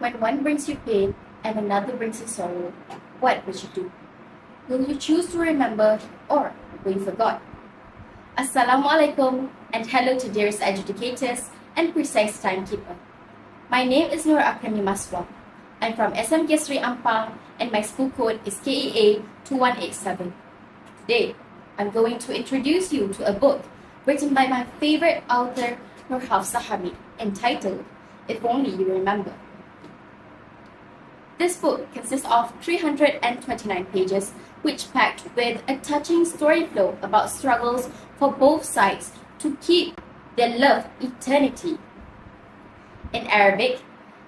When one brings you pain and another brings you sorrow, what would you do? Will you choose to remember or will you forget? Assalamualaikum and hello to dearest educators and precise timekeeper. My name is AKRIMIE MASSWAA. I'm from Smk Seri Ampang and my school code is KEA 2187. Today, I'm going to introduce you to a book written by my favorite author, Hamid, entitled If Only You Remember. This book consists of 329 pages, which packed with a touching story flow about struggles for both sides to keep their love eternity. In Arabic,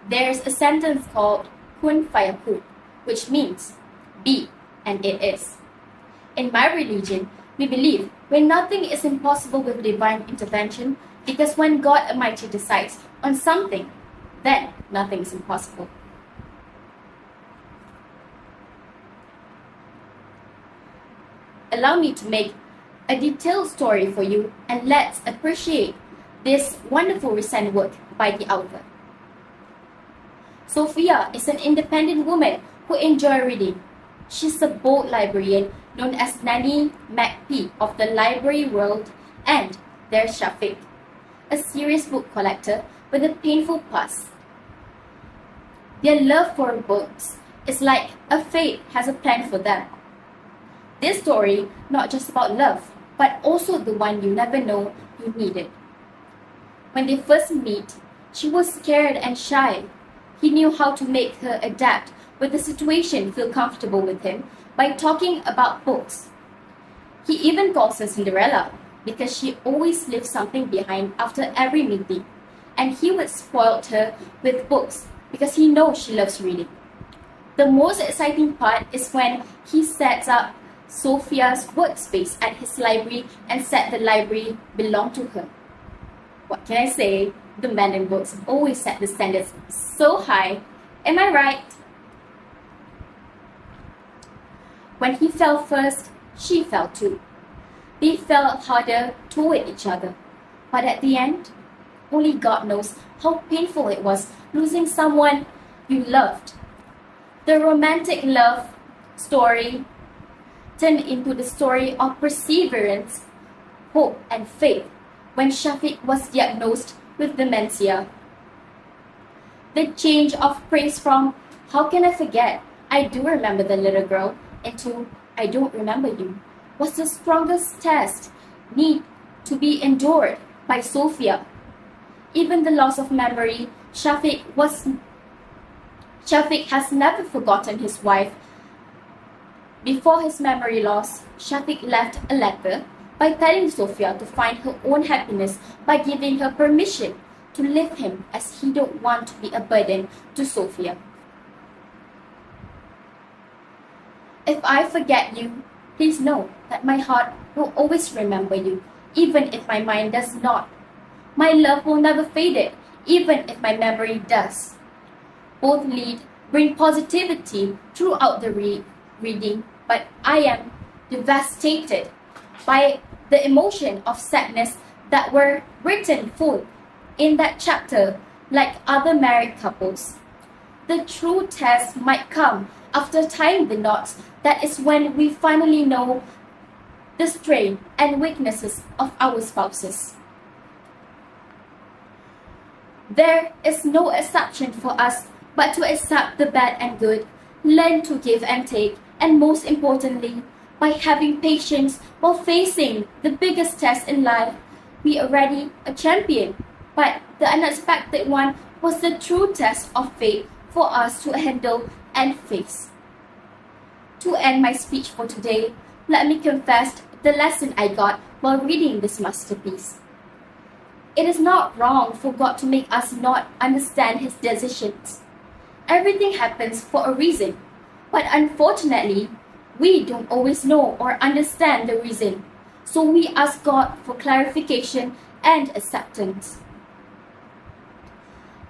there's a sentence called kun fayakun, which means be and it is. In my religion, we believe when nothing is impossible with divine intervention, because when God Almighty decides on something, then nothing is impossible. Allow me to make a detailed story for you and let's appreciate this wonderful recent work by the author. Sophia is an independent woman who enjoys reading. She's a bold librarian known as Nanny McP of the library world, and there's Shafiq, a serious book collector with a painful past. Their love for books is like a fate has a plan for them. This story not just about love, but also the one you never know you needed. When they first meet, she was scared and shy. He knew how to make her adapt with the situation, feel comfortable with him by talking about books. He even calls her Cinderella because she always leaves something behind after every meeting, and he would spoil her with books because he knows she loves reading. The most exciting part is when he sets up Sophia's workspace at his library and said the library belonged to her. What can I say? The man in books always set the standards so high. Am I right? When he fell first, she fell too. They fell harder toward each other. But at the end, only God knows how painful it was losing someone you loved. The romantic love story turned into the story of perseverance, hope, and faith when Shafiq was diagnosed with dementia. The change of praise from "How can I forget? I do remember the little girl" into "I don't remember you" was the strongest test need to be endured by Sophia. Even the loss of memory, Shafiq has never forgotten his wife. Before his memory loss, Shafiq left a letter by telling Sophia to find her own happiness by giving her permission to leave him as he don't want to be a burden to Sophia. If I forget you, please know that my heart will always remember you, even if my mind does not. My love will never fade, even if my memory does. Both bring positivity throughout the reading, but I am devastated by the emotion of sadness that were written full in that chapter, like other married couples. The true test might come after tying the knots. That is when we finally know the strength and weaknesses of our spouses. There is no exception for us but to accept the bad and good, learn to give and take, and most importantly, by having patience while facing the biggest test in life. We are already a champion, but the unexpected one was the true test of fate for us to handle and face. To end my speech for today, let me confess the lesson I got while reading this masterpiece. It is not wrong for God to make us not understand His decisions. Everything happens for a reason, but unfortunately, we don't always know or understand the reason, so we ask God for clarification and acceptance.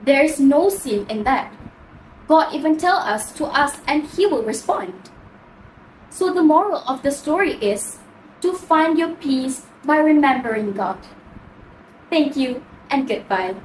There is no sin in that. God even tells us to ask and He will respond. So the moral of the story is to find your peace by remembering God. Thank you and goodbye.